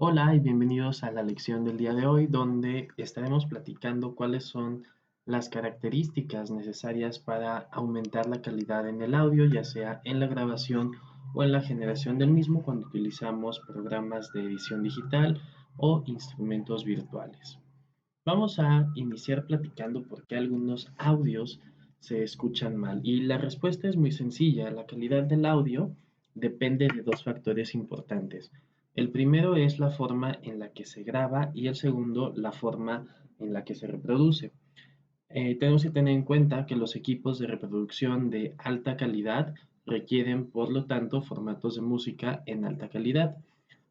Hola y bienvenidos a la lección del día de hoy, donde estaremos platicando cuáles son las características necesarias para aumentar la calidad en el audio, ya sea en la grabación o en la generación del mismo cuando utilizamos programas de edición digital o instrumentos virtuales. Vamos a iniciar platicando por qué algunos audios se escuchan mal. Y la respuesta es muy sencilla. La calidad del audio depende de dos factores importantes. El primero es la forma en la que se graba y el segundo, la forma en la que se reproduce. Tenemos que tener en cuenta que los equipos de reproducción de alta calidad requieren, por lo tanto, formatos de música en alta calidad.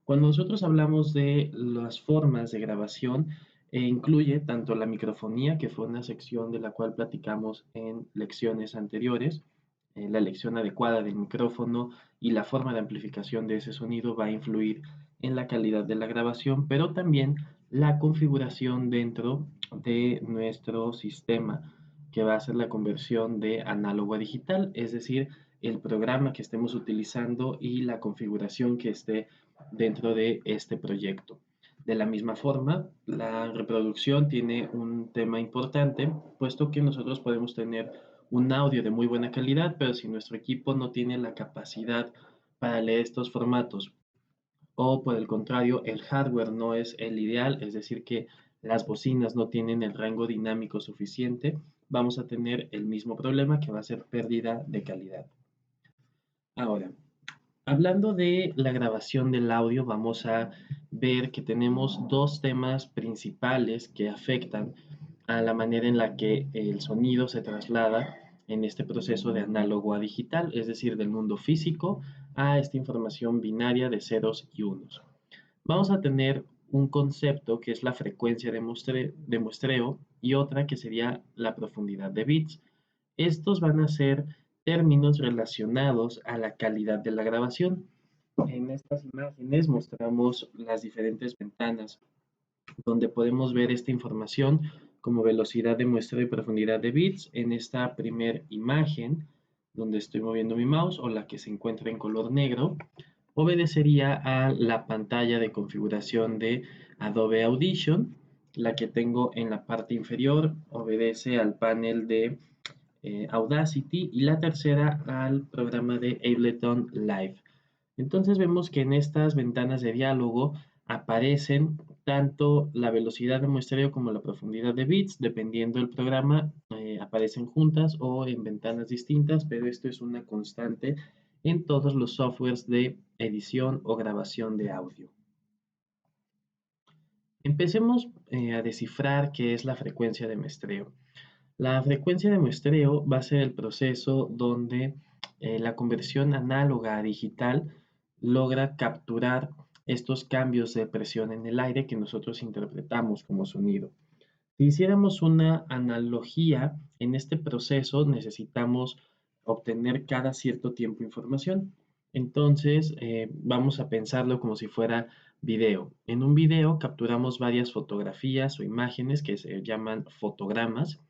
Cuando nosotros hablamos de las formas de grabación, incluye tanto la microfonía, que fue una sección de la cual platicamos en lecciones anteriores, la elección adecuada del micrófono y la forma de amplificación de ese sonido va a influir en la calidad de la grabación, pero también la configuración dentro de nuestro sistema, que va a ser la conversión de análogo a digital, es decir, el programa que estemos utilizando y la configuración que esté dentro de este proyecto. De la misma forma, la reproducción tiene un tema importante, puesto que nosotros podemos tener un audio de muy buena calidad, pero si nuestro equipo no tiene la capacidad para leer estos formatos, o por el contrario, el hardware no es el ideal, es decir, que las bocinas no tienen el rango dinámico suficiente, vamos a tener el mismo problema que va a ser pérdida de calidad. Ahora, hablando de la grabación del audio, vamos a ver que tenemos dos temas principales que afectan a la manera en la que el sonido se traslada en este proceso de análogo a digital, es decir, del mundo físico a esta información binaria de ceros y unos. Vamos a tener un concepto que es la frecuencia de muestreo y otra que sería la profundidad de bits. Estos van a ser términos relacionados a la calidad de la grabación. En estas imágenes mostramos las diferentes ventanas donde podemos ver esta información como velocidad de muestreo y profundidad de bits. En esta primera imagen, donde estoy moviendo mi mouse o la que se encuentra en color negro, obedecería a la pantalla de configuración de Adobe Audition. La que tengo en la parte inferior obedece al panel de Audacity y la tercera al programa de Ableton Live. Entonces vemos que en estas ventanas de diálogo aparecen tanto la velocidad de muestreo como la profundidad de bits, dependiendo del programa, aparecen juntas o en ventanas distintas, pero esto es una constante en todos los softwares de edición o grabación de audio. Empecemos a descifrar qué es la frecuencia de muestreo. La frecuencia de muestreo va a ser el proceso donde la conversión análoga a digital logra capturar estos cambios de presión en el aire que nosotros interpretamos como sonido. Si hiciéramos una analogía en este proceso, necesitamos obtener cada cierto tiempo información. Entonces, vamos a pensarlo como si fuera video. En un video capturamos varias fotografías o imágenes que se llaman fotogramas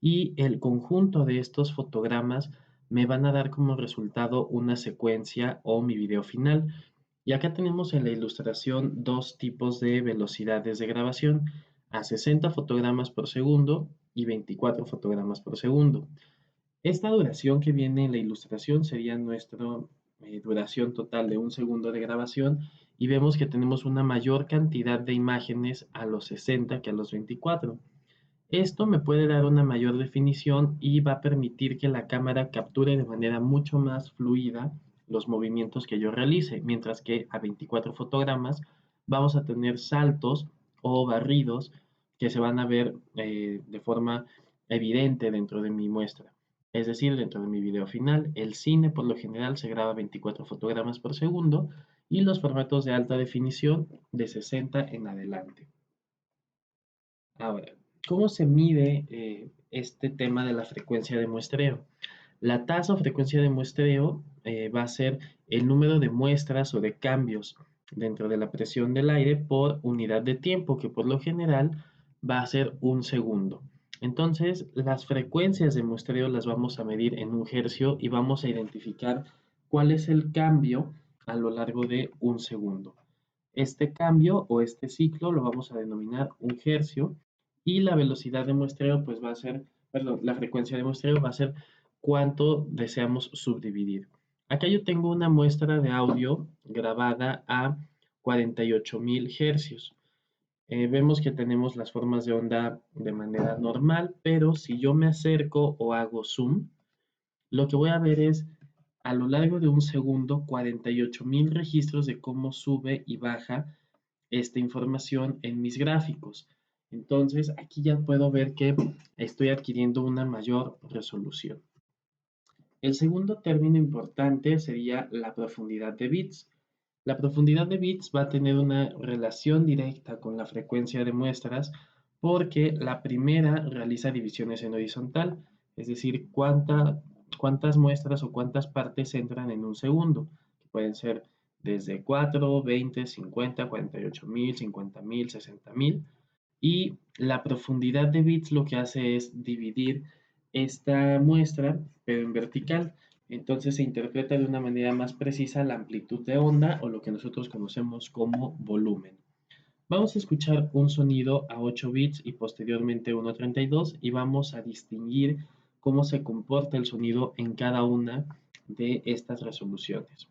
y el conjunto de estos fotogramas me van a dar como resultado una secuencia o mi video final. Y acá tenemos en la ilustración dos tipos de velocidades de grabación, a 60 fotogramas por segundo y 24 fotogramas por segundo. Esta duración que viene en la ilustración sería nuestra duración total de un segundo de grabación y vemos que tenemos una mayor cantidad de imágenes a los 60 que a los 24. Esto me puede dar una mayor definición y va a permitir que la cámara capture de manera mucho más fluida los movimientos que yo realice, mientras que a 24 fotogramas vamos a tener saltos o barridos que se van a ver de forma evidente dentro de mi muestra. Es decir, dentro de mi video final, el cine por lo general se graba 24 fotogramas por segundo y los formatos de alta definición de 60 en adelante. Ahora, ¿cómo se mide este tema de la frecuencia de muestreo? La tasa o frecuencia de muestreo va a ser el número de muestras o de cambios dentro de la presión del aire por unidad de tiempo, que por lo general va a ser un segundo. Entonces, las frecuencias de muestreo las vamos a medir en un hercio y vamos a identificar cuál es el cambio a lo largo de un segundo. Este cambio o este ciclo lo vamos a denominar un hercio y la velocidad de muestreo pues va a ser, perdón, la frecuencia de muestreo va a ser cuánto deseamos subdividir. Acá yo tengo una muestra de audio grabada a 48.000 hercios. Vemos que tenemos las formas de onda de manera normal, pero si yo me acerco o hago zoom, lo que voy a ver es a lo largo de un segundo 48.000 registros de cómo sube y baja esta información en mis gráficos. Entonces aquí ya puedo ver que estoy adquiriendo una mayor resolución. El segundo término importante sería la profundidad de bits. La profundidad de bits va a tener una relación directa con la frecuencia de muestras porque la primera realiza divisiones en horizontal, es decir, cuántas muestras o cuántas partes entran en un segundo, que pueden ser desde 4, 20, 50, 48.000, 50.000, 60.000. Y la profundidad de bits lo que hace es dividir esta muestra, pero en vertical. Entonces se interpreta de una manera más precisa la amplitud de onda o lo que nosotros conocemos como volumen. Vamos a escuchar un sonido a 8 bits y posteriormente uno a 32 y vamos a distinguir cómo se comporta el sonido en cada una de estas resoluciones.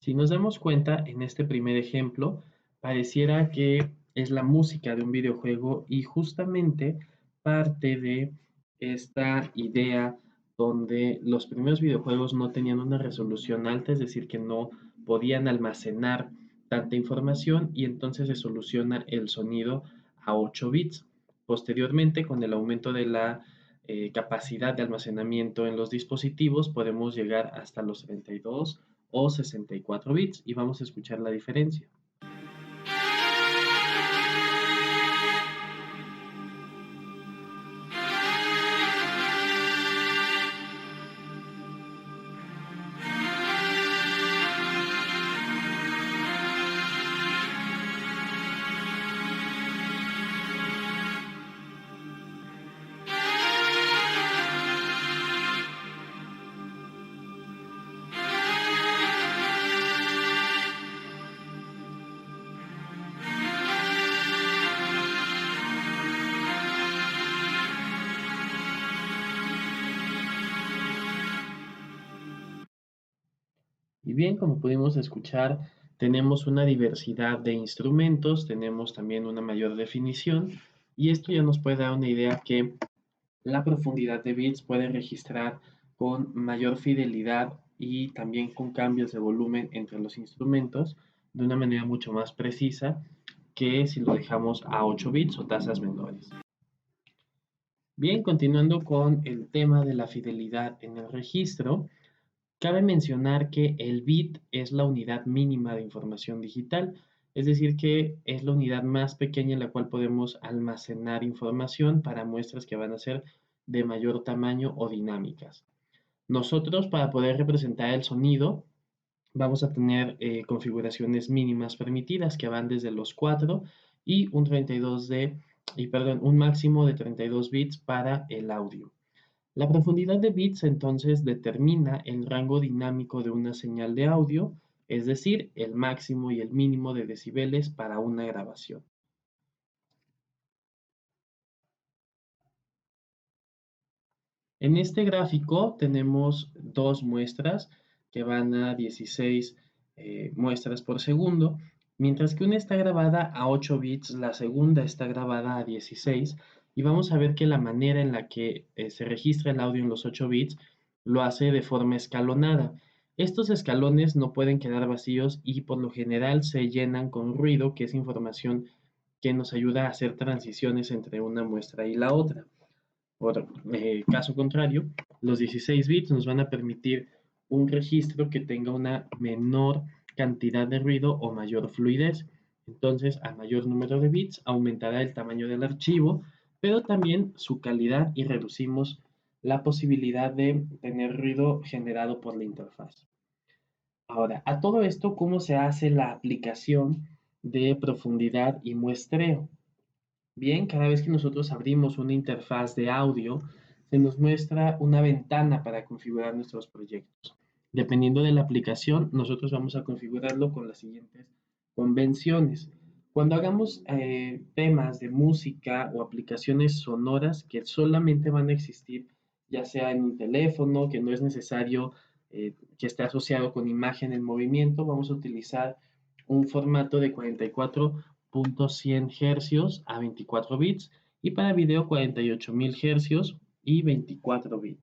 Si nos damos cuenta, en este primer ejemplo, pareciera que es la música de un videojuego y justamente parte de esta idea donde los primeros videojuegos no tenían una resolución alta, es decir, que no podían almacenar tanta información y entonces se soluciona el sonido a 8 bits. Posteriormente, con el aumento de la capacidad de almacenamiento en los dispositivos, podemos llegar hasta los 32 o 64 bits y vamos a escuchar la diferencia. Y bien, como pudimos escuchar, tenemos una diversidad de instrumentos, tenemos también una mayor definición y esto ya nos puede dar una idea que la profundidad de bits puede registrar con mayor fidelidad y también con cambios de volumen entre los instrumentos de una manera mucho más precisa que si lo dejamos a 8 bits o tasas menores. Bien, continuando con el tema de la fidelidad en el registro, cabe mencionar que el bit es la unidad mínima de información digital, es decir, que es la unidad más pequeña en la cual podemos almacenar información para muestras que van a ser de mayor tamaño o dinámicas. Nosotros, para poder representar el sonido, vamos a tener configuraciones mínimas permitidas que van desde los 4 y un 32 perdón, un máximo de 32 bits para el audio. La profundidad de bits entonces determina el rango dinámico de una señal de audio, es decir, el máximo y el mínimo de decibeles para una grabación. En este gráfico tenemos dos muestras que van a 16 muestras por segundo, mientras que una está grabada a 8 bits, la segunda está grabada a 16 y vamos a ver que la manera en la que se registra el audio en los 8 bits lo hace de forma escalonada. Estos escalones no pueden quedar vacíos y por lo general se llenan con ruido, que es información que nos ayuda a hacer transiciones entre una muestra y la otra. Por caso contrario, los 16 bits nos van a permitir un registro que tenga una menor cantidad de ruido o mayor fluidez. Entonces, a mayor número de bits aumentará el tamaño del archivo, pero también su calidad y reducimos la posibilidad de tener ruido generado por la interfaz. Ahora, a todo esto, ¿cómo se hace la aplicación de profundidad y muestreo? Bien, cada vez que nosotros abrimos una interfaz de audio, se nos muestra una ventana para configurar nuestros proyectos. Dependiendo de la aplicación, nosotros vamos a configurarlo con las siguientes convenciones. Cuando hagamos temas de música o aplicaciones sonoras que solamente van a existir, ya sea en un teléfono, que no es necesario que esté asociado con imagen en movimiento, vamos a utilizar un formato de 44.100 Hz a 24 bits y para video 48.000 Hz y 24 bits.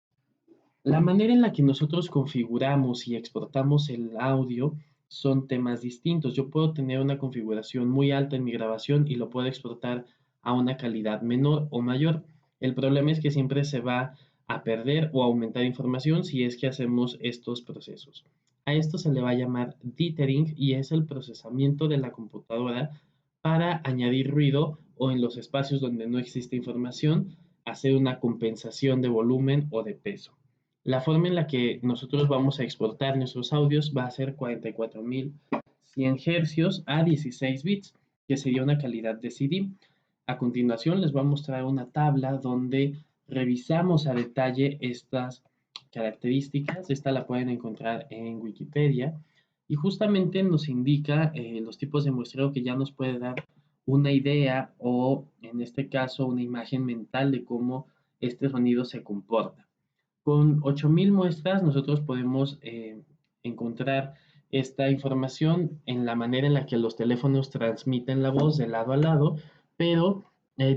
La manera en la que nosotros configuramos y exportamos el audio son temas distintos. Yo puedo tener una configuración muy alta en mi grabación y lo puedo exportar a una calidad menor o mayor. El problema es que siempre se va a perder o aumentar información si es que hacemos estos procesos. A esto se le va a llamar dithering y es el procesamiento de la computadora para añadir ruido o en los espacios donde no existe información, hacer una compensación de volumen o de peso. La forma en la que nosotros vamos a exportar nuestros audios va a ser 44.100 Hz a 16 bits, que sería una calidad de CD. A continuación les voy a mostrar una tabla donde revisamos a detalle estas características. Esta la pueden encontrar en Wikipedia y justamente nos indica los tipos de muestreo que ya nos puede dar una idea o en este caso una imagen mental de cómo este sonido se comporta. Con 8.000 muestras nosotros podemos encontrar esta información en la manera en la que los teléfonos transmiten la voz de lado a lado, pero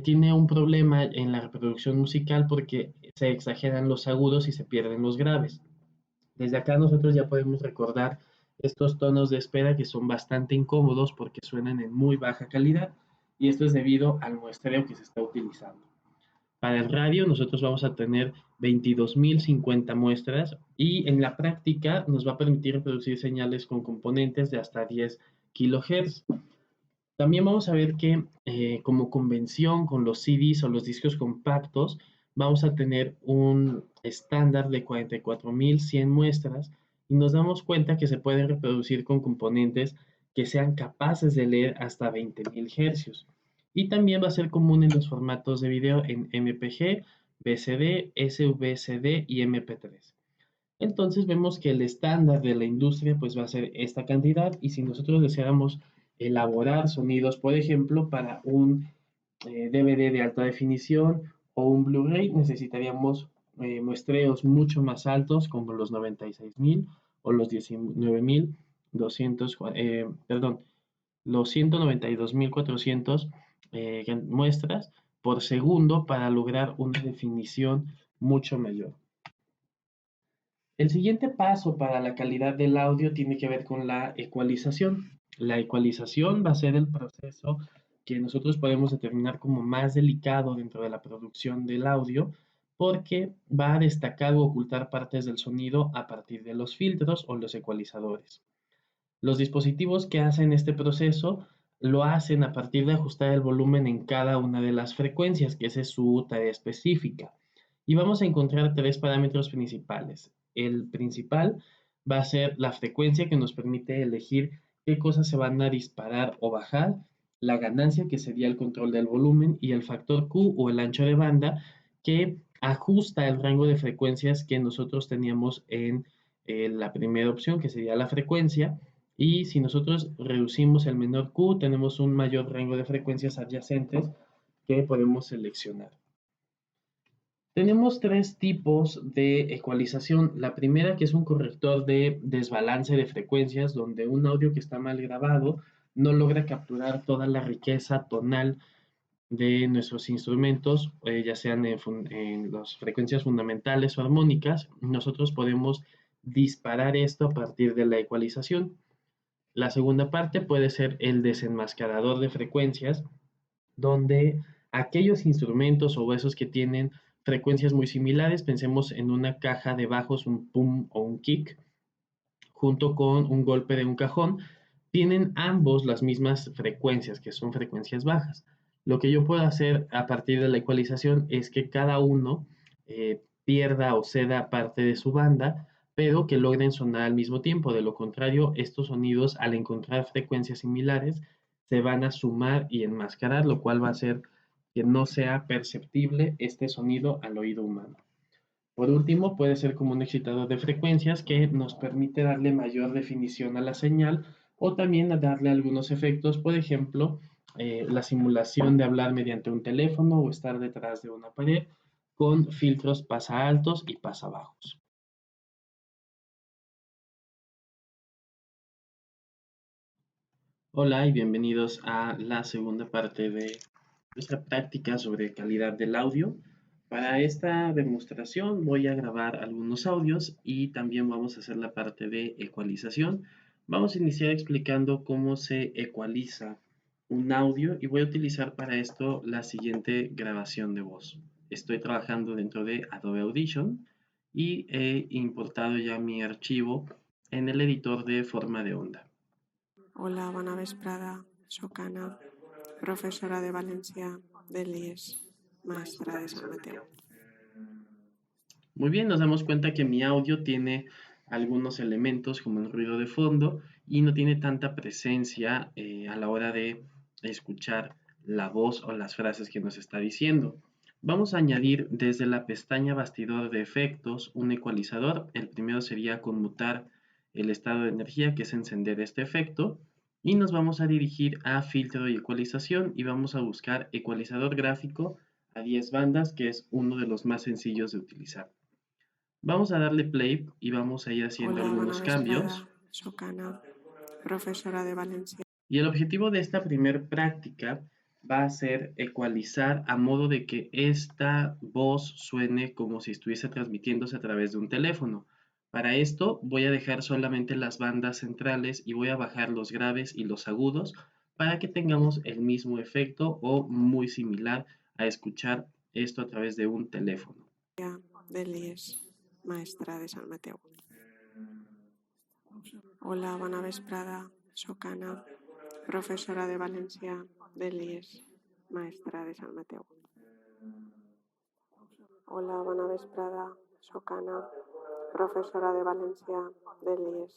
tiene un problema en la reproducción musical porque se exageran los agudos y se pierden los graves. Desde acá nosotros ya podemos recordar estos tonos de espera que son bastante incómodos porque suenan en muy baja calidad y esto es debido al muestreo que se está utilizando. Para el radio nosotros vamos a tener 22.050 muestras y en la práctica nos va a permitir reproducir señales con componentes de hasta 10 kHz. También vamos a ver que como convención con los CDs o los discos compactos vamos a tener un estándar de 44.100 muestras y nos damos cuenta que se pueden reproducir con componentes que sean capaces de leer hasta 20.000 hercios. Y también va a ser común en los formatos de video en MPG, BCD, SVCD y MP3. Entonces vemos que el estándar de la industria pues va a ser esta cantidad y si nosotros deseáramos elaborar sonidos, por ejemplo, para un DVD de alta definición o un Blu-ray, necesitaríamos muestreos mucho más altos como los 96.000 o los 19.200, perdón, los 192.400 muestras por segundo para lograr una definición mucho mayor. El siguiente paso para la calidad del audio tiene que ver con la ecualización. La ecualización va a ser el proceso que nosotros podemos determinar como más delicado dentro de la producción del audio porque va a destacar o ocultar partes del sonido a partir de los filtros o los ecualizadores. Los dispositivos que hacen este proceso lo hacen a partir de ajustar el volumen en cada una de las frecuencias, que esa es su tarea específica. Y vamos a encontrar tres parámetros principales. El principal va a ser la frecuencia que nos permite elegir qué cosas se van a disparar o bajar, la ganancia que sería el control del volumen y el factor Q o el ancho de banda que ajusta el rango de frecuencias que nosotros teníamos en la primera opción que sería la frecuencia y si nosotros reducimos el menor Q tenemos un mayor rango de frecuencias adyacentes que podemos seleccionar. Tenemos tres tipos de ecualización. La primera que es un corrector de desbalance de frecuencias, donde un audio que está mal grabado no logra capturar toda la riqueza tonal de nuestros instrumentos, ya sean en las frecuencias fundamentales o armónicas. Nosotros podemos disparar esto a partir de la ecualización. La segunda parte puede ser el desenmascarador de frecuencias, donde aquellos instrumentos o esos que tienen frecuencias muy similares, pensemos en una caja de bajos, un pum o un kick, junto con un golpe de un cajón, tienen ambos las mismas frecuencias, que son frecuencias bajas. Lo que yo puedo hacer a partir de la ecualización es que cada uno pierda o ceda parte de su banda, pero que logren sonar al mismo tiempo. De lo contrario, estos sonidos, al encontrar frecuencias similares, se van a sumar y enmascarar, lo cual va a ser que no sea perceptible este sonido al oído humano. Por último, puede ser como un excitador de frecuencias que nos permite darle mayor definición a la señal o también a darle algunos efectos, por ejemplo, la simulación de hablar mediante un teléfono o estar detrás de una pared con filtros pasa altos y pasa bajos. Hola y bienvenidos a la segunda parte de nuestra práctica sobre calidad del audio. Para esta demostración voy a grabar algunos audios y también vamos a hacer la parte de ecualización. Vamos a iniciar explicando cómo se ecualiza un audio y voy a utilizar para esto la siguiente grabación de voz. Estoy trabajando dentro de Adobe Audition y he importado ya mi archivo en el editor de forma de onda. Hola, bona vesprada. Soc Anna, professora de València de l'IES, maestra de Sant Mateu. Muy bien, nos damos cuenta que mi audio tiene algunos elementos como el ruido de fondo y no tiene tanta presencia a la hora de escuchar la voz o las frases que nos está diciendo. Vamos a añadir desde la pestaña bastidor de efectos un ecualizador. El primero sería conmutar el estado de energía, que es encender este efecto. Y nos vamos a dirigir a filtro y ecualización y vamos a buscar ecualizador gráfico a 10 bandas, que es uno de los más sencillos de utilizar. Vamos a darle play y vamos a ir haciendo Hola, algunos bona cambios. vesprada. Soc Anna, professora de València. Y el objetivo de esta primer práctica va a ser ecualizar a modo de que esta voz suene como si estuviese transmitiéndose a través de un teléfono. Para esto voy a dejar solamente las bandas centrales y voy a bajar los graves y los agudos para que tengamos el mismo efecto o muy similar a escuchar esto a través de un teléfono. De l'IES, maestra de Sant Mateu. Hola, bona vesprada. Soc Anna, professora de València de l'IES, maestra de Sant Mateu. Hola, bona vesprada. Soc Anna, professora de València de l'IES,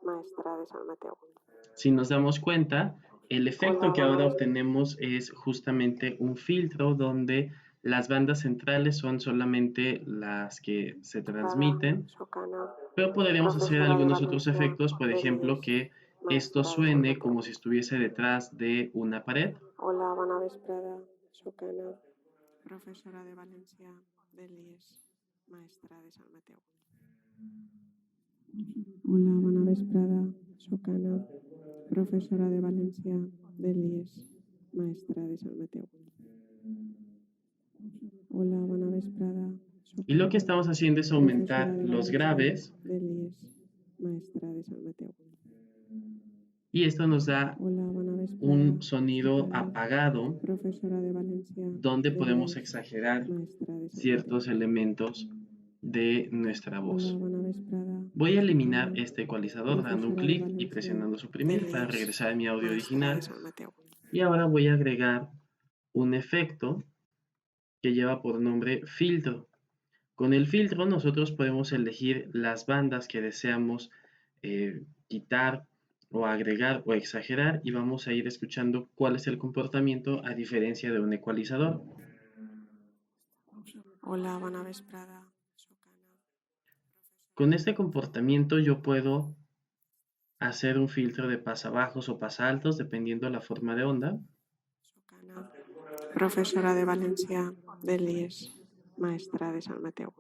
maestra de Sant Mateu. Si nos damos cuenta, el efecto Hola, que bona ahora vesprada. obtenemos es justamente un filtro donde las bandas centrales son solamente las que se transmiten, Soc Anna, pero podríamos hacer professora de algunos otros València efectos, por de ejemplo, l'IES, que esto maestra de Sant suene Mateu. como si estuviese detrás de una pared. Hola, bona vesprada. Soc Anna, professora de València de l'IES, maestra de Sant Mateu. Hola, bona vesprada. Soc Anna, professora de València de l'IES, maestra de Sant Mateu. Hola, bona vesprada. Soc Y lo que Anna, estamos haciendo es professora aumentar de los València graves de l'IES, maestra de Sant Mateu. y esto nos da Hola, bona vesprada. un Soc sonido Anna, apagado professora de València donde de podemos l'IES, exagerar maestra de Sant Mateu. ciertos elementos de nuestra Hola, voz. bona vesprada. Voy a Soc eliminar Anna, este ecualizador dando un professora de clic y València presionando de suprimir para l'IES, regresar a mi audio maestra de original. Sant Mateu. Y ahora voy a agregar un efecto que lleva por nombre filtro. Con el filtro nosotros podemos elegir las bandas que deseamos quitar o agregar o exagerar y vamos a ir escuchando cuál es el comportamiento a diferencia de un ecualizador. Hola, bona vesprada. Soc Anna. Con este comportamiento yo puedo hacer un filtro de pasabajos o pasaltos dependiendo la forma de onda. Soc Anna, professora de València de l'IES, maestra de Sant Mateu.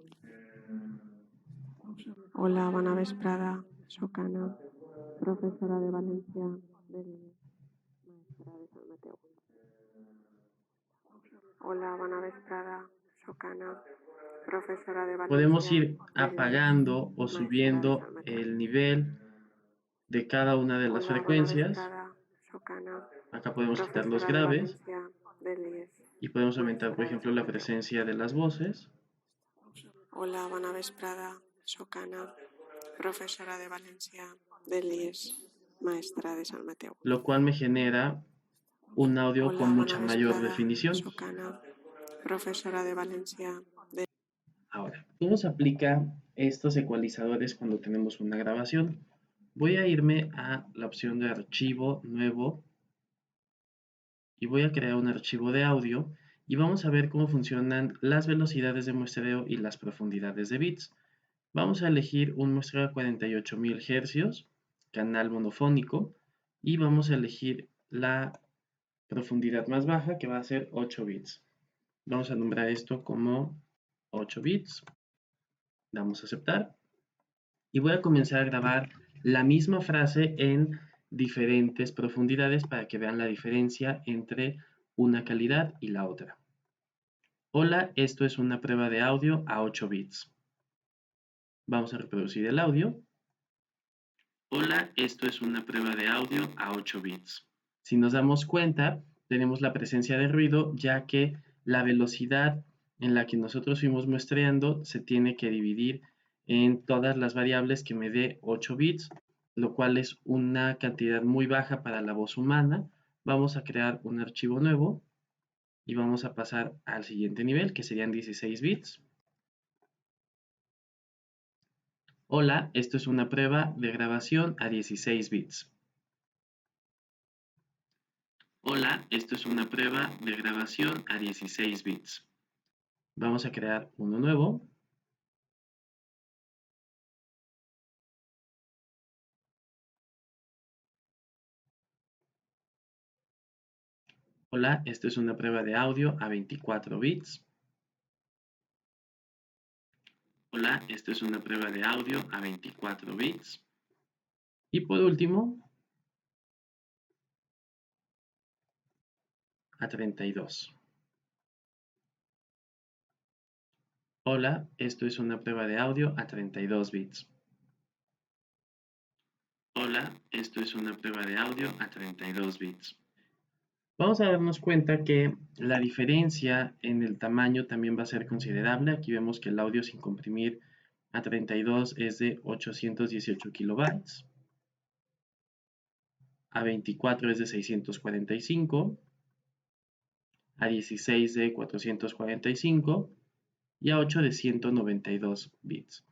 Hola, bona vesprada. Soc Anna, professora de València de l'IES, maestra de Sant Mateu. Hola, bona vesprada. Soc Anna, professora de Podemos València ir de l'IES, apagando o maestra de subiendo Sant Mateu. el nivel de cada una de las Hola, bona frecuencias. vesprada. Soc Anna, Acá podemos quitar los professora de graves València de l'IES, y podemos aumentar, por maestra de ejemplo, Sant la Mateu. presencia de las voces. Hola, bona vesprada. Soc Anna, professora de València de l'IES, maestra de Sant Mateu. Lo cual me genera un audio Hola, con bona mucha mayor vesprada. definición. Soc Anna, professora de València de... Ahora, ¿cómo se aplica estos ecualizadores cuando tenemos una grabación? Voy a irme a la opción de archivo nuevo y voy a crear un archivo de audio y vamos a ver cómo funcionan las velocidades de muestreo y las profundidades de bits. Vamos a elegir un muestreo a 48.000 Hz, canal monofónico, y vamos a elegir la profundidad más baja, que va a ser 8 bits. Vamos a nombrar esto como 8 bits. Damos a aceptar. Y voy a comenzar a grabar la misma frase en diferentes profundidades para que vean la diferencia entre una calidad y la otra. Hola, esto es una prueba de audio a 8 bits. Vamos a reproducir el audio. Hola, esto es una prueba de audio a 8 bits. Si nos damos cuenta, tenemos la presencia de ruido, ya que la velocidad en la que nosotros fuimos muestreando se tiene que dividir en todas las variables que me dé 8 bits, lo cual es una cantidad muy baja para la voz humana. Vamos a crear un archivo nuevo y vamos a pasar al siguiente nivel, que serían 16 bits. Hola, esto es una prueba de grabación a 16 bits. Hola, esto es una prueba de grabación a 16 bits. Vamos a crear uno nuevo. Hola, esto es una prueba de audio a 24 bits. Hola, esto es una prueba de audio a 24 bits. Y por último, a 32. Hola, esto es una prueba de audio a 32 bits. Hola, esto es una prueba de audio a 32 bits. Vamos a darnos cuenta que la diferencia en el tamaño también va a ser considerable. Aquí vemos que el audio sin comprimir a 32 es de 818 kilobytes. A 24 es de 645. A 16 de 445 y a 8 de 192 bits.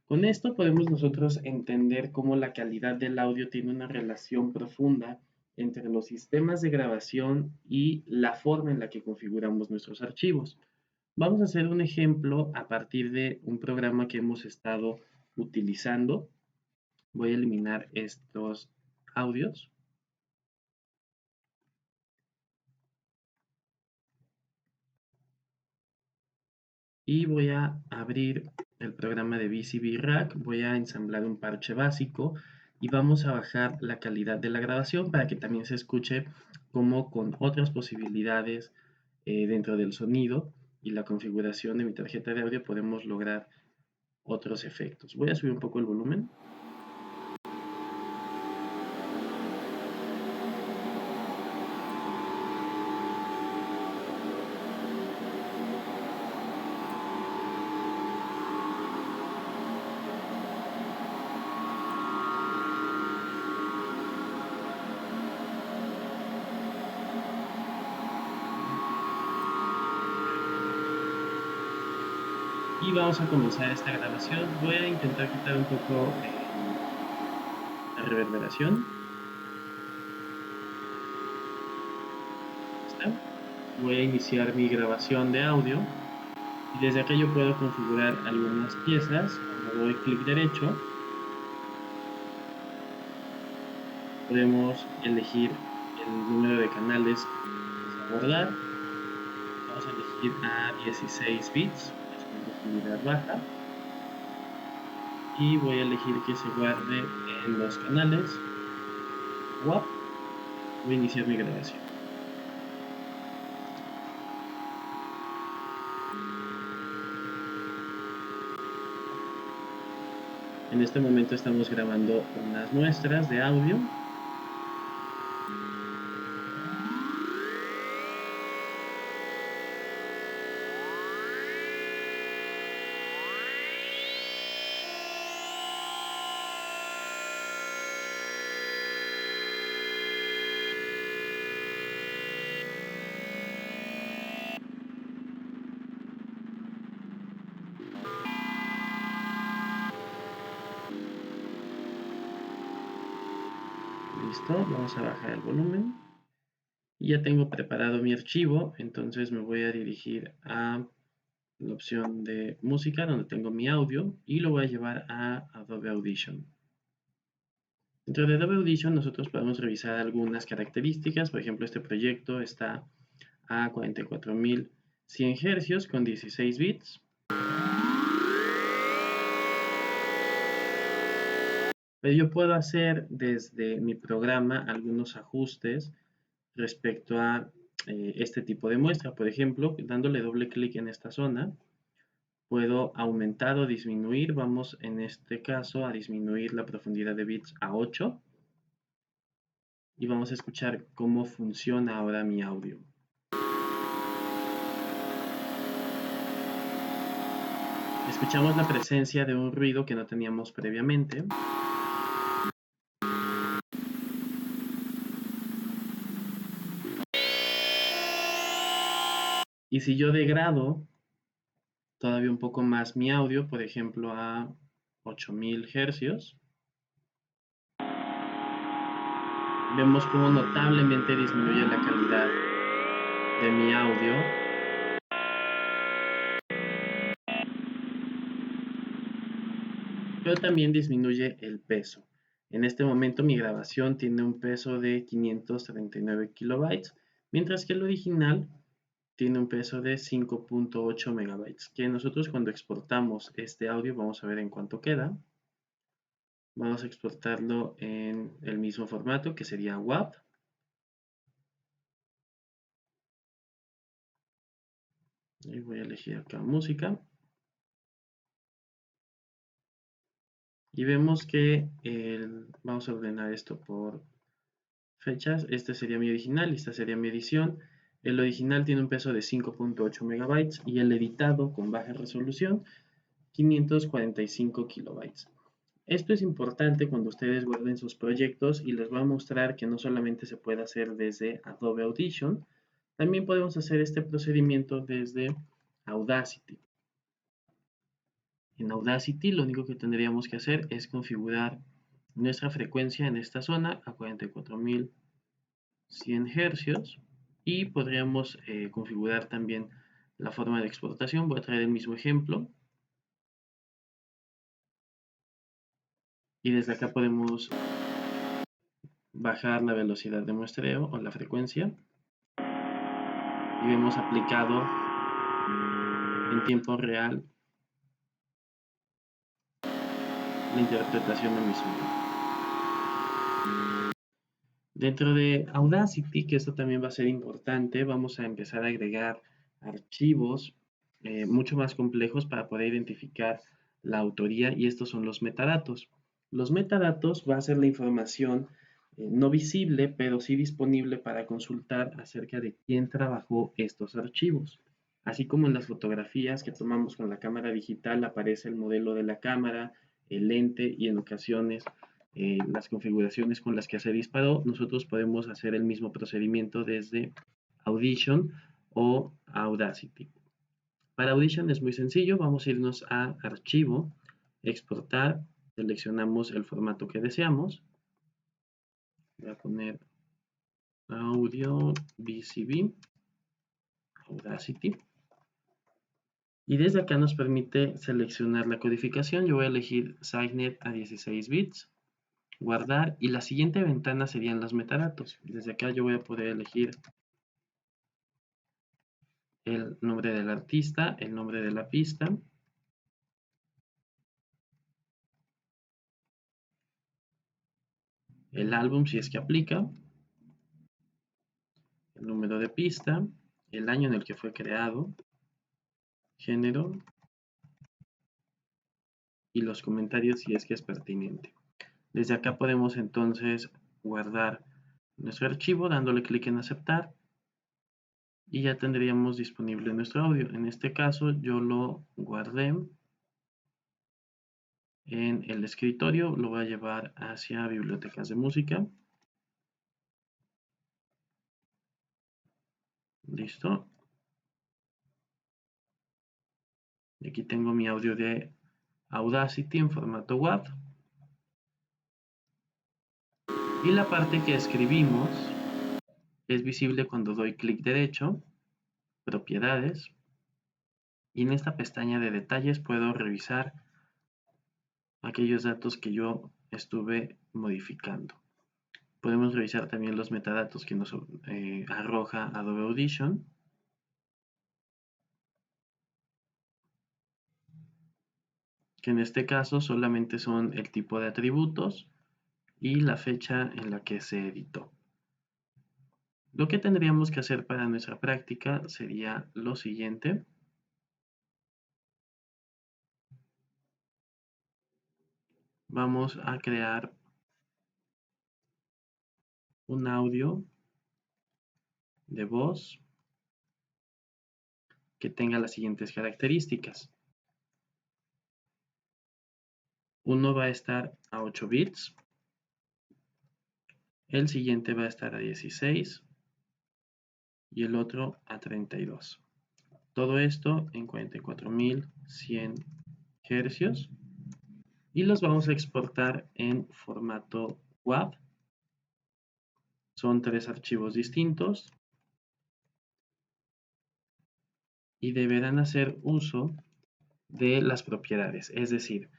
Con esto podemos nosotros entender cómo la calidad del audio tiene una relación profunda entre los sistemas de grabación y la forma en la que configuramos nuestros archivos. Vamos a hacer un ejemplo a partir de un programa que hemos estado utilizando. Voy a eliminar estos audios. Y voy a abrir el programa de VCB Rack, voy a ensamblar un parche básico y vamos a bajar la calidad de la grabación para que también se escuche como con otras posibilidades dentro del sonido y la configuración de mi tarjeta de audio podemos lograr otros efectos. Voy a subir un poco el volumen. Y vamos a comenzar esta grabación. Voy a intentar quitar un poco la reverberación. ¿Está? Voy a iniciar mi grabación de audio y desde acá yo puedo configurar algunas piezas. Cuando doy clic derecho podemos elegir el número de canales que se abordar. Vamos a elegir a 16 bits, es una profundidad baja, y voy a elegir que se guarde en los canales WAP. Voy a iniciar mi grabación. En este momento estamos grabando unas muestras de audio. Listo, vamos a bajar el volumen. Y ya tengo preparado mi archivo, entonces me voy a dirigir a la opción de música donde tengo mi audio y lo voy a llevar a Adobe Audition. Dentro de Adobe Audition nosotros podemos revisar algunas características. Por ejemplo, este proyecto está a 44.100 Hz con 16 bits. Pero yo puedo hacer desde mi programa algunos ajustes respecto a este tipo de muestra. Por ejemplo, dándole doble clic en esta zona, puedo aumentar o disminuir. Vamos en este caso a disminuir la profundidad de bits a 8. Y vamos a escuchar cómo funciona ahora mi audio. Escuchamos la presencia de un ruido que no teníamos previamente. Y si yo degrado todavía un poco más mi audio, por ejemplo a 8000 Hz, vemos cómo notablemente disminuye la calidad de mi audio. Pero también disminuye el peso. En este momento mi grabación tiene un peso de 539 kilobytes, mientras que el original tiene un peso de 5.8 megabytes, que nosotros cuando exportamos este audio vamos a ver en cuánto queda. Vamos a exportarlo en el mismo formato que sería WAV. Y voy a elegir acá música. Y vemos que vamos a ordenar esto por fechas. Este sería mi original y esta sería mi edición. El original tiene un peso de 5.8 megabytes y el editado con baja resolución 545 kilobytes. Esto es importante cuando ustedes guarden sus proyectos y les voy a mostrar que no solamente se puede hacer desde Adobe Audition, también podemos hacer este procedimiento desde Audacity. En Audacity lo único que tendríamos que hacer es configurar nuestra frecuencia en esta zona a 44.100 Hz y podríamos configurar también la forma de exportación. Voy a traer el mismo ejemplo y desde acá podemos bajar la velocidad de muestreo o la frecuencia y vemos aplicado en tiempo real la interpretación de mi sonido. Dentro de Audacity, que esto también va a ser importante, vamos a empezar a agregar archivos mucho más complejos para poder identificar la autoría y estos son los metadatos. Los metadatos va a ser la información no visible, pero sí disponible para consultar acerca de quién trabajó estos archivos. Así como en las fotografías que tomamos con la cámara digital aparece el modelo de la cámara, el lente y en ocasiones las configuraciones con las que se disparó, nosotros podemos hacer el mismo procedimiento desde Audition o Audacity. Para Audition es muy sencillo, vamos a irnos a Archivo, Exportar, seleccionamos el formato que deseamos. Voy a poner Audio VCB, Audacity. Y desde acá nos permite seleccionar la codificación. Yo voy a elegir SignNet a 16 bits. Guardar y la siguiente ventana serían los metadatos. Desde acá yo voy a poder elegir el nombre del artista, el nombre de la pista, el álbum si es que aplica, el número de pista, el año en el que fue creado, género y los comentarios si es que es pertinente. Desde acá podemos entonces guardar nuestro archivo dándole clic en aceptar y ya tendríamos disponible nuestro audio. En este caso yo lo guardé en el escritorio, lo voy a llevar hacia bibliotecas de música. Listo. Y aquí tengo mi audio de Audacity en formato WAV. Y la parte que escribimos Es visible cuando doy clic derecho, propiedades, y en esta pestaña de detalles puedo revisar aquellos datos que yo estuve modificando. Podemos revisar también los metadatos que nos arroja Adobe Audition. Que en este caso solamente son el tipo de atributos y la fecha en la que se editó. Lo que tendríamos que hacer para nuestra práctica sería lo siguiente. Vamos a crear un audio de voz que tenga las siguientes características. Uno va a estar a 8 bits, el siguiente va a estar a 16 y el otro a 32. Todo esto en 44.100 Hz y los vamos a exportar en formato WAV. Son 3 archivos distintos y deberán hacer uso de las propiedades, es decir,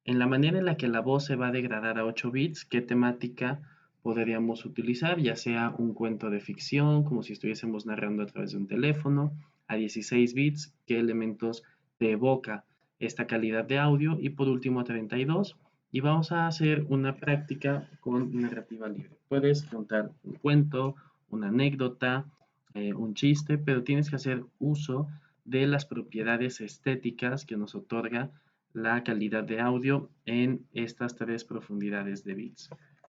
en la manera en la que la voz se va a degradar a 8 bits, qué temática podríamos utilizar, ya sea un cuento de ficción, como si estuviésemos narrando a través de un teléfono, a 16 bits, qué elementos te evoca esta calidad de audio, y por último a 32, y vamos a hacer una práctica con narrativa libre. Puedes contar un cuento, una anécdota, un chiste, pero tienes que hacer uso de las propiedades estéticas que nos otorga la calidad de audio en estas 3 profundidades de bits.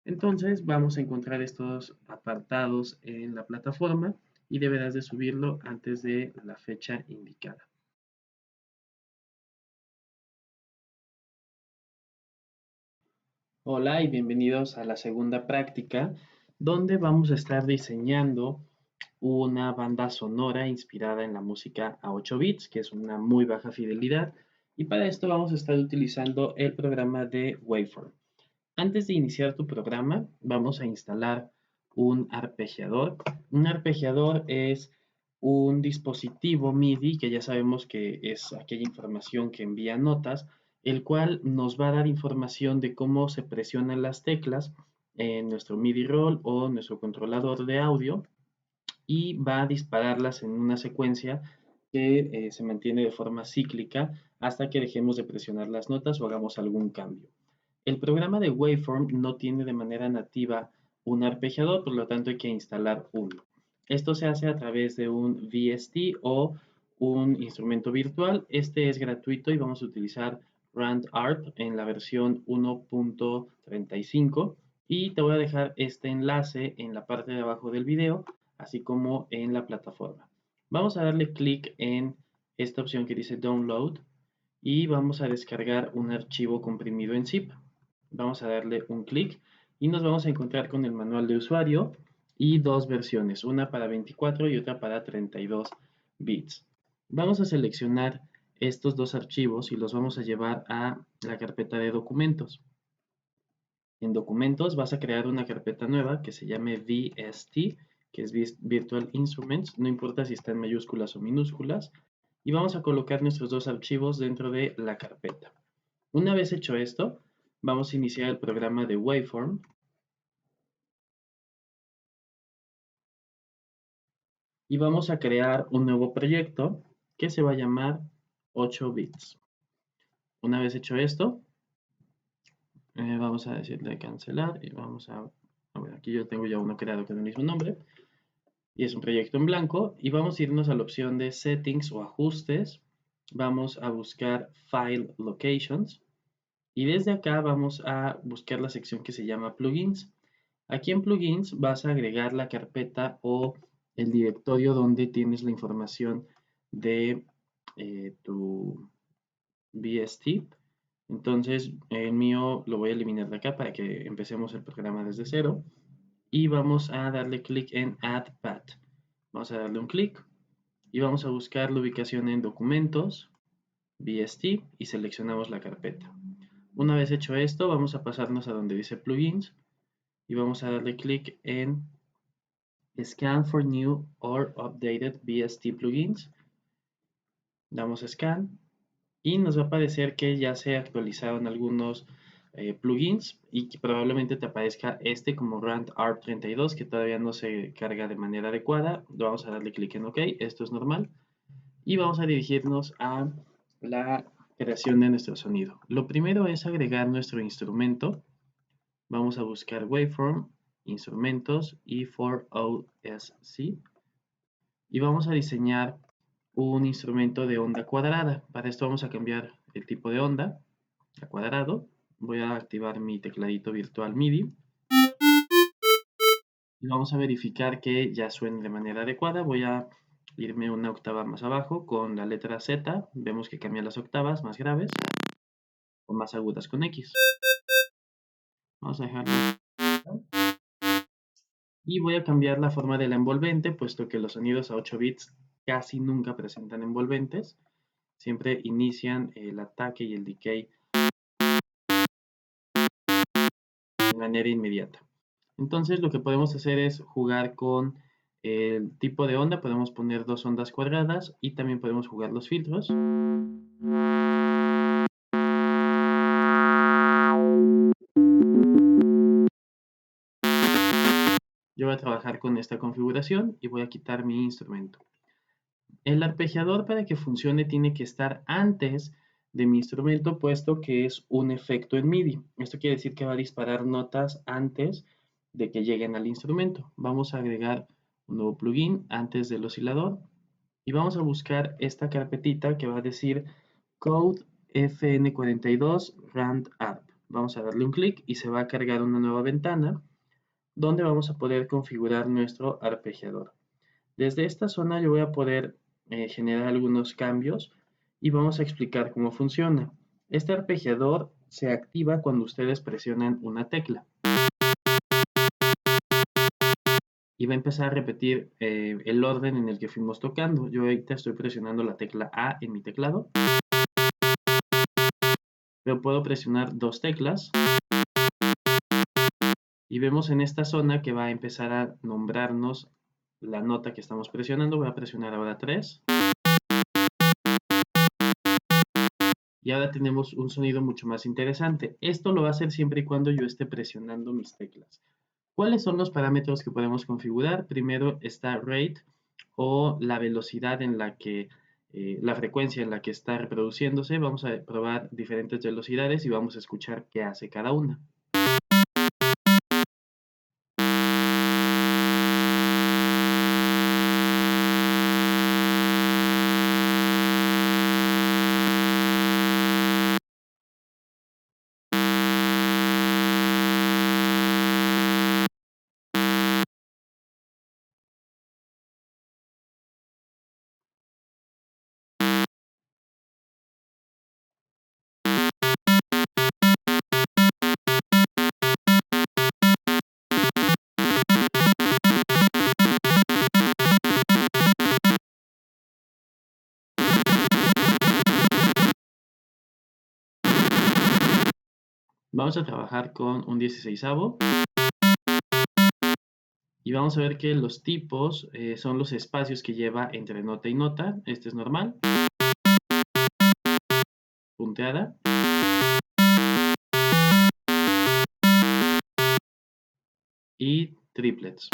Entonces vamos a encontrar estos apartados en la plataforma y deberás de subirlo antes de la fecha indicada. Hola y bienvenidos a la segunda práctica, donde vamos a estar diseñando una banda sonora inspirada en la música a 8 bits, que es una muy baja fidelidad, y para esto vamos a estar utilizando el programa de Waveform. Antes de iniciar tu programa, vamos a instalar un arpegiador. Un arpegiador es un dispositivo MIDI que ya sabemos que es aquella información que envía notas, el cual nos va a dar información de cómo se presionan las teclas en nuestro MIDI roll o nuestro controlador de audio y va a dispararlas en una secuencia que se mantiene de forma cíclica hasta que dejemos de presionar las notas o hagamos algún cambio. El programa de Waveform no tiene de manera nativa un arpegiador, por lo tanto hay que instalar uno. Esto se hace a través de un VST o un instrumento virtual. Este es gratuito y vamos a utilizar RandArp en la versión 1.35 y te voy a dejar este enlace en la parte de abajo del video, así como en la plataforma. Vamos a darle clic en esta opción que dice Download y vamos a descargar un archivo comprimido en zip. Vamos a darle un clic y nos vamos a encontrar con el manual de usuario y dos versiones, una para 24 y otra para 32 bits. Vamos a seleccionar estos dos archivos y los vamos a llevar a la carpeta de documentos. En documentos vas a crear una carpeta nueva que se llame VST, que es Virtual Instruments, no importa si está en mayúsculas o minúsculas, y vamos a colocar nuestros dos archivos dentro de la carpeta. Una vez hecho esto, vamos a iniciar el programa de Waveform. Y vamos a crear un nuevo proyecto que se va a llamar 8 bits. Una vez hecho esto, vamos a decirle cancelar y vamos a ver, aquí yo tengo ya uno creado con el mismo nombre y es un proyecto en blanco y vamos a irnos a la opción de settings o ajustes. Vamos a buscar File Locations y desde acá vamos a buscar la sección que se llama Plugins. Aquí en Plugins vas a agregar la carpeta o el directorio donde tienes la información de tu VST. Entonces, el mío lo voy a eliminar de acá para que empecemos el programa desde cero. Y vamos a darle clic en Add Path. Vamos a darle un clic y vamos a buscar la ubicación en Documentos, VST y seleccionamos la carpeta. Una vez hecho esto, vamos a pasarnos a donde dice Plugins y vamos a darle clic en Scan for new or updated VST plugins. Damos Scan y nos va a aparecer que ya se actualizaron algunos plugins y que probablemente te aparezca este como Rand ARP32 que todavía no se carga de manera adecuada. Vamos a darle clic en OK, esto es normal. Y vamos a dirigirnos a la creación de nuestro sonido. Lo primero es agregar nuestro instrumento. Vamos a buscar Waveform, Instrumentos y for OSC. Y vamos a diseñar un instrumento de onda cuadrada. Para esto vamos a cambiar el tipo de onda a cuadrado. Voy a activar mi tecladito virtual MIDI. Y vamos a verificar que ya suene de manera adecuada. Voy a irme una octava más abajo con la letra Z. Vemos que cambia las octavas más graves o más agudas con X. Vamos a dejarlo. Y voy a cambiar la forma de la envolvente, puesto que los sonidos a 8 bits casi nunca presentan envolventes. Siempre inician el ataque y el decay de manera inmediata. Entonces lo que podemos hacer es jugar con el tipo de onda. Podemos poner dos ondas cuadradas y también podemos jugar los filtros. Yo voy a trabajar con esta configuración y voy a quitar mi instrumento. El arpegiador, para que funcione, tiene que estar antes de mi instrumento, puesto que es un efecto en MIDI. Esto quiere decir que va a disparar notas antes de que lleguen al instrumento. Vamos a agregar un nuevo plugin antes del oscilador y vamos a buscar esta carpetita que va a decir Code FN42 Rand App. Vamos a darle un clic y se va a cargar una nueva ventana donde vamos a poder configurar nuestro arpegiador. Desde esta zona yo voy a poder generar algunos cambios y vamos a explicar cómo funciona. Este arpegiador se activa cuando ustedes presionan una tecla y va a empezar a repetir el orden en el que fuimos tocando. Yo ahorita estoy presionando la tecla A en mi teclado, pero puedo presionar dos teclas y vemos en esta zona que va a empezar a nombrarnos la nota que estamos presionando. Voy a presionar ahora 3. Y ahora tenemos un sonido mucho más interesante. Esto lo va a hacer siempre y cuando yo esté presionando mis teclas. ¿Cuáles son los parámetros que podemos configurar? Primero está rate o la velocidad en la que, la frecuencia en la que está reproduciéndose. Vamos a probar diferentes velocidades y vamos a escuchar qué hace cada una. Vamos a trabajar con un 16avo y vamos a ver que los tipos son los espacios que lleva entre nota y nota. Este es normal, punteada y triplets.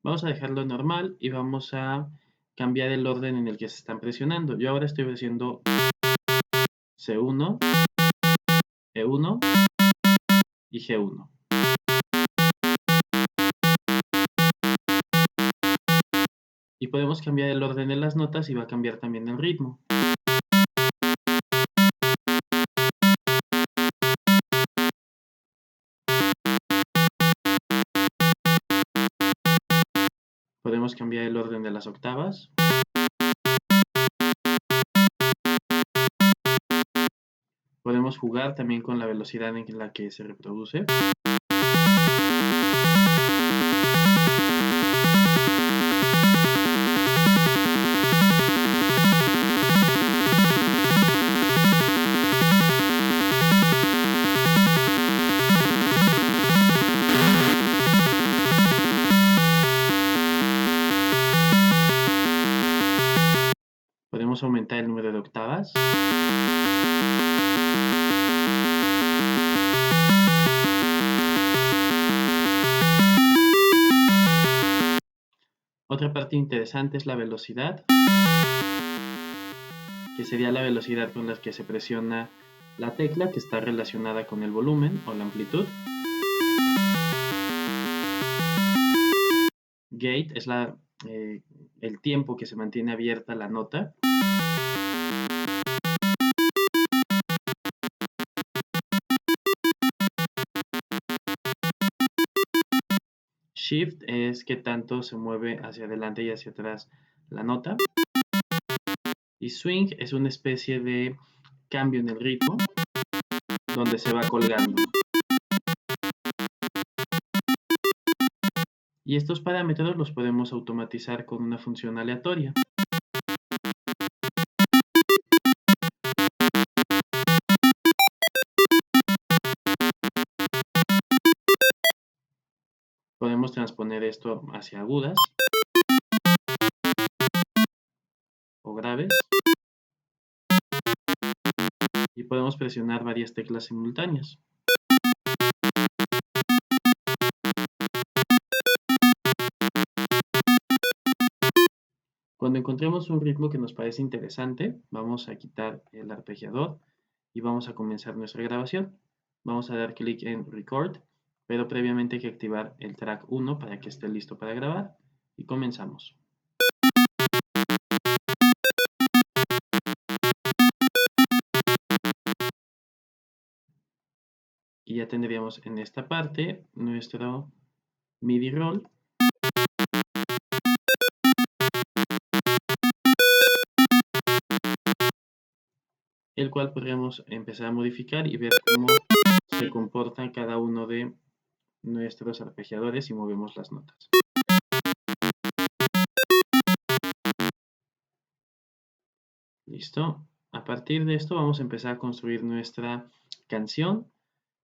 Vamos a dejarlo normal y vamos a cambiar el orden en el que se están presionando. Yo ahora estoy presionando C1, E1 y G1. Y podemos cambiar el orden de las notas y va a cambiar también el ritmo. Podemos cambiar el orden de las octavas. Podemos jugar también con la velocidad en la que se reproduce. Vamos a aumentar el número de octavas. Otra parte interesante es la velocidad, que sería la velocidad con la que se presiona la tecla, que está relacionada con el volumen o la amplitud. Gate es el tiempo que se mantiene abierta la nota. Shift es que tanto se mueve hacia adelante y hacia atrás la nota. Y swing es una especie de cambio en el ritmo donde se va colgando. Y estos parámetros los podemos automatizar con una función aleatoria. Podemos transponer esto hacia agudas o graves. Y podemos presionar varias teclas simultáneas. Cuando encontremos un ritmo que nos parece interesante, vamos a quitar el arpegiador y vamos a comenzar nuestra grabación. Vamos a dar clic en Record, pero previamente hay que activar el track 1 para que esté listo para grabar. Y comenzamos. Y ya tendríamos en esta parte nuestro MIDI roll. El cual podríamos empezar a modificar y ver cómo se comporta cada uno de nuestros arpegiadores si movemos las notas. Listo. A partir de esto vamos a empezar a construir nuestra canción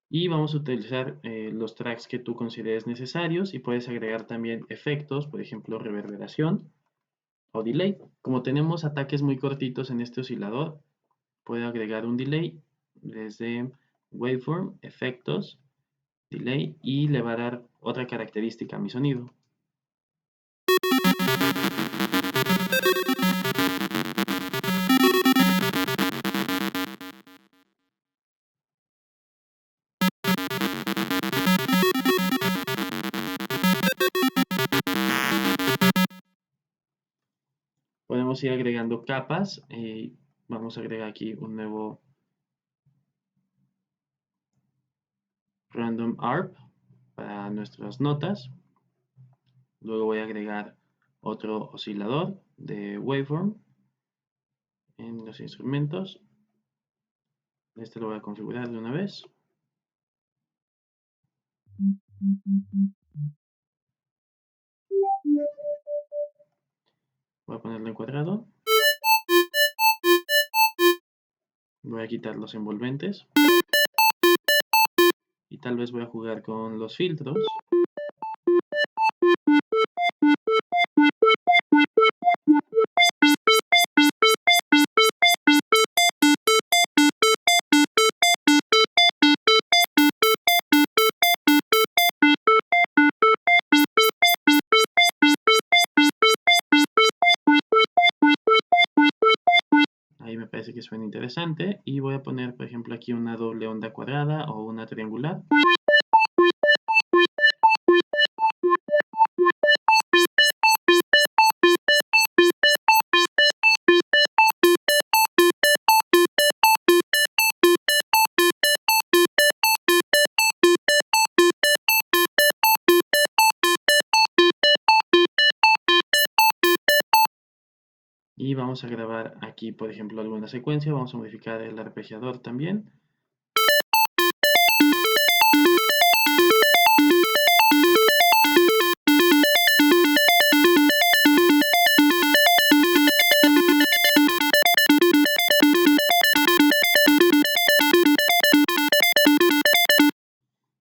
y vamos a utilizar los tracks que tú consideres necesarios y puedes agregar también efectos, por ejemplo reverberación o delay. Como tenemos ataques muy cortitos en este oscilador, puedo agregar un delay desde waveform, efectos, delay y le va a dar otra característica a mi sonido. Podemos ir agregando capas. Vamos a agregar aquí un nuevo random ARP para nuestras notas. Luego voy a agregar otro oscilador de waveform en los instrumentos. Este lo voy a configurar de una vez. Voy a ponerlo en cuadrado. Voy a quitar los envolventes. Y tal vez voy a jugar con los filtros. Ahí me parece que suena interesante y voy a poner por ejemplo aquí una doble onda cuadrada o una triangular. Y vamos a grabar aquí, por ejemplo, alguna secuencia. Vamos a modificar el arpegiador también.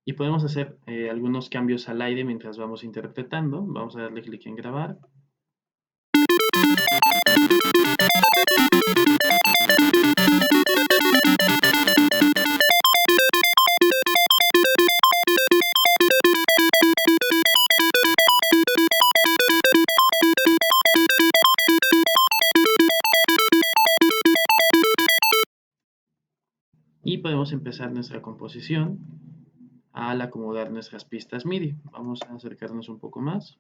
Y podemos hacer algunos cambios al aire mientras vamos interpretando. Vamos a darle clic en grabar. Y podemos empezar nuestra composición al acomodar nuestras pistas MIDI. Vamos a acercarnos un poco más.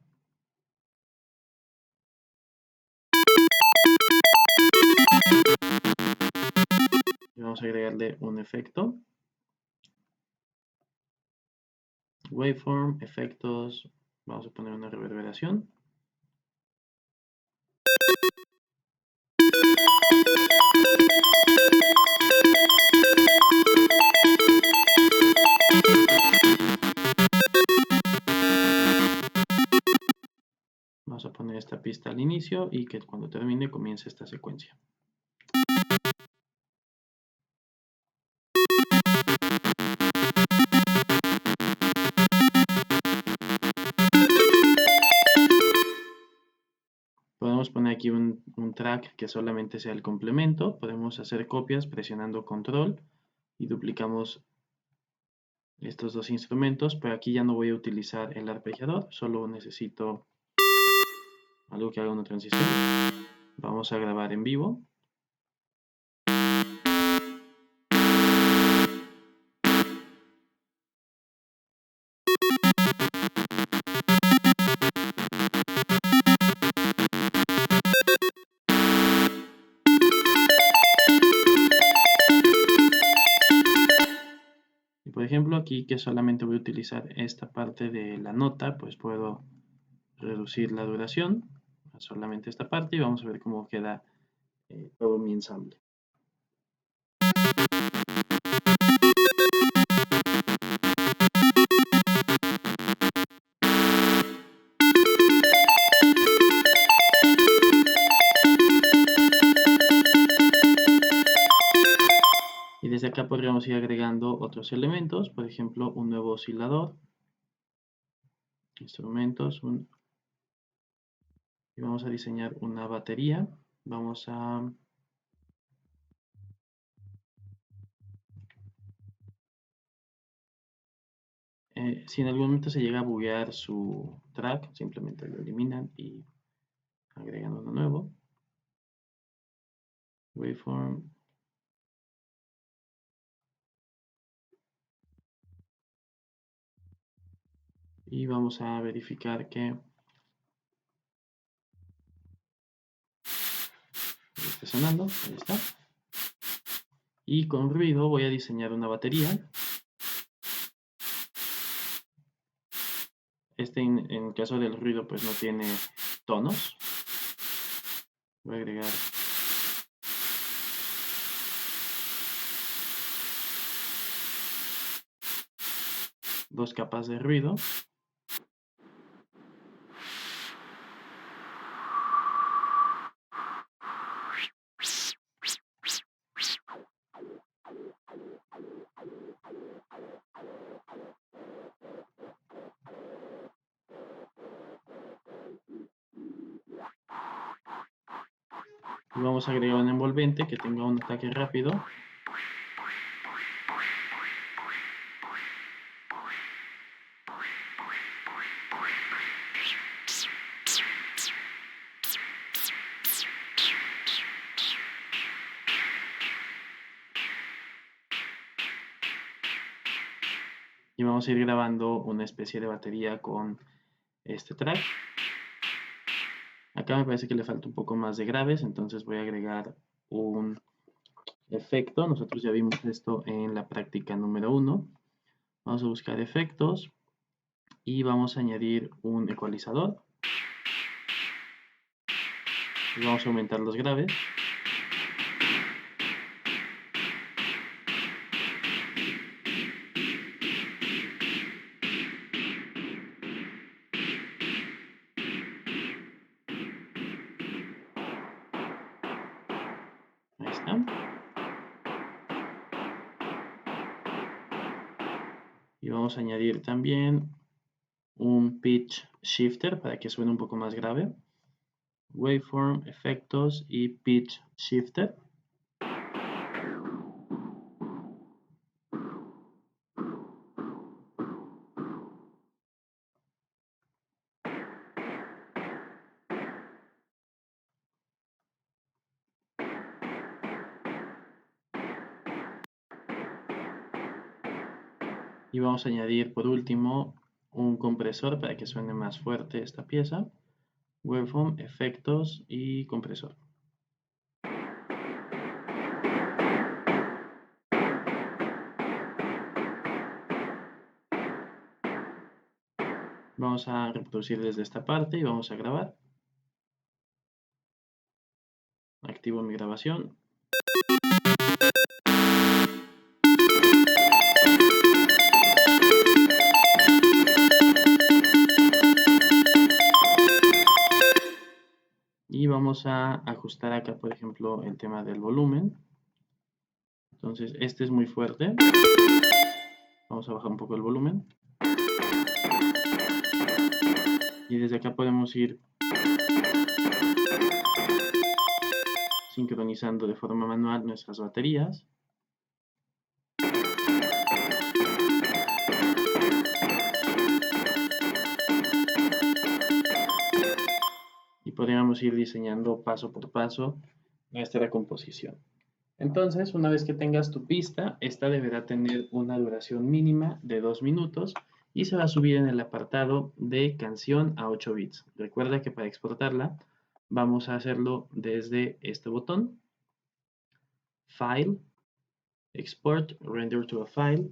Y vamos a agregarle un efecto. Waveform, efectos, vamos a poner una reverberación. Vamos a poner esta pista al inicio y que cuando termine comience esta secuencia. Podemos poner aquí un track que solamente sea el complemento. Podemos hacer copias presionando control y duplicamos estos dos instrumentos, pero aquí ya no voy a utilizar el arpegiador, solo necesito algo que haga una transición. Vamos a grabar en vivo. Y por ejemplo aquí que solamente voy a utilizar esta parte de la nota, pues puedo reducir la duración a solamente esta parte y vamos a ver cómo queda todo mi ensamble. Y desde acá podríamos ir agregando otros elementos, por ejemplo un nuevo oscilador, instrumentos, y vamos a diseñar una batería. Vamos a si en algún momento se llega a buguear su track, simplemente lo eliminan y agregan uno nuevo. Waveform. Y vamos a verificar que esté sonando. Ahí está. Y con ruido voy a diseñar una batería. En caso del ruido pues no tiene tonos. Voy a agregar dos capas de ruido. Y vamos a agregar un envolvente que tenga un ataque rápido. Y vamos a ir grabando una especie de batería con este track. Acá me parece que le falta un poco más de graves, entonces voy a agregar un efecto. Nosotros ya vimos esto en la práctica número 1. Vamos a buscar efectos y vamos a añadir un ecualizador. Y vamos a aumentar los graves. Ahí está. Y vamos a añadir también un pitch shifter para que suene un poco más grave. Waveform, efectos y pitch shifter. Y vamos a añadir por último un compresor para que suene más fuerte esta pieza. Waveform, efectos y compresor. Vamos a reproducir desde esta parte y vamos a grabar. Activo mi grabación. Y vamos a ajustar acá, por ejemplo, el tema del volumen. Entonces, este es muy fuerte. Vamos a bajar un poco el volumen. Y desde acá podemos ir sincronizando de forma manual nuestras baterías. Y podríamos ir diseñando paso por paso nuestra composición. Entonces, una vez que tengas tu pista, esta deberá tener una duración mínima de 2 minutos y se va a subir en el apartado de canción a 8 bits. Recuerda que para exportarla vamos a hacerlo desde este botón, File, Export, Render to a File,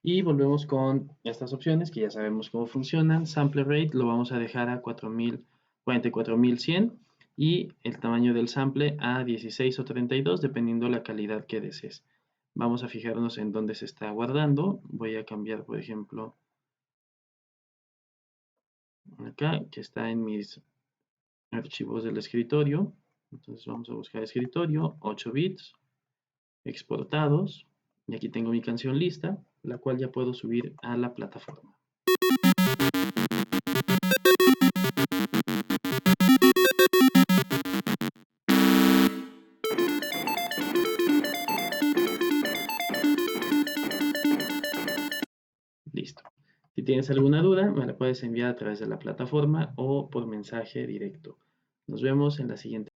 y volvemos con estas opciones que ya sabemos cómo funcionan. Sample Rate lo vamos a dejar a 44.100 y el tamaño del sample a 16 o 32 dependiendo la calidad que desees. Vamos a fijarnos en dónde se está guardando. Voy a cambiar, por ejemplo, acá, que está en mis archivos del escritorio. Entonces vamos a buscar escritorio, 8 bits, exportados. Y aquí tengo mi canción lista, la cual ya puedo subir a la plataforma. Listo. Si tienes alguna duda, me la puedes enviar a través de la plataforma o por mensaje directo. Nos vemos en la siguiente.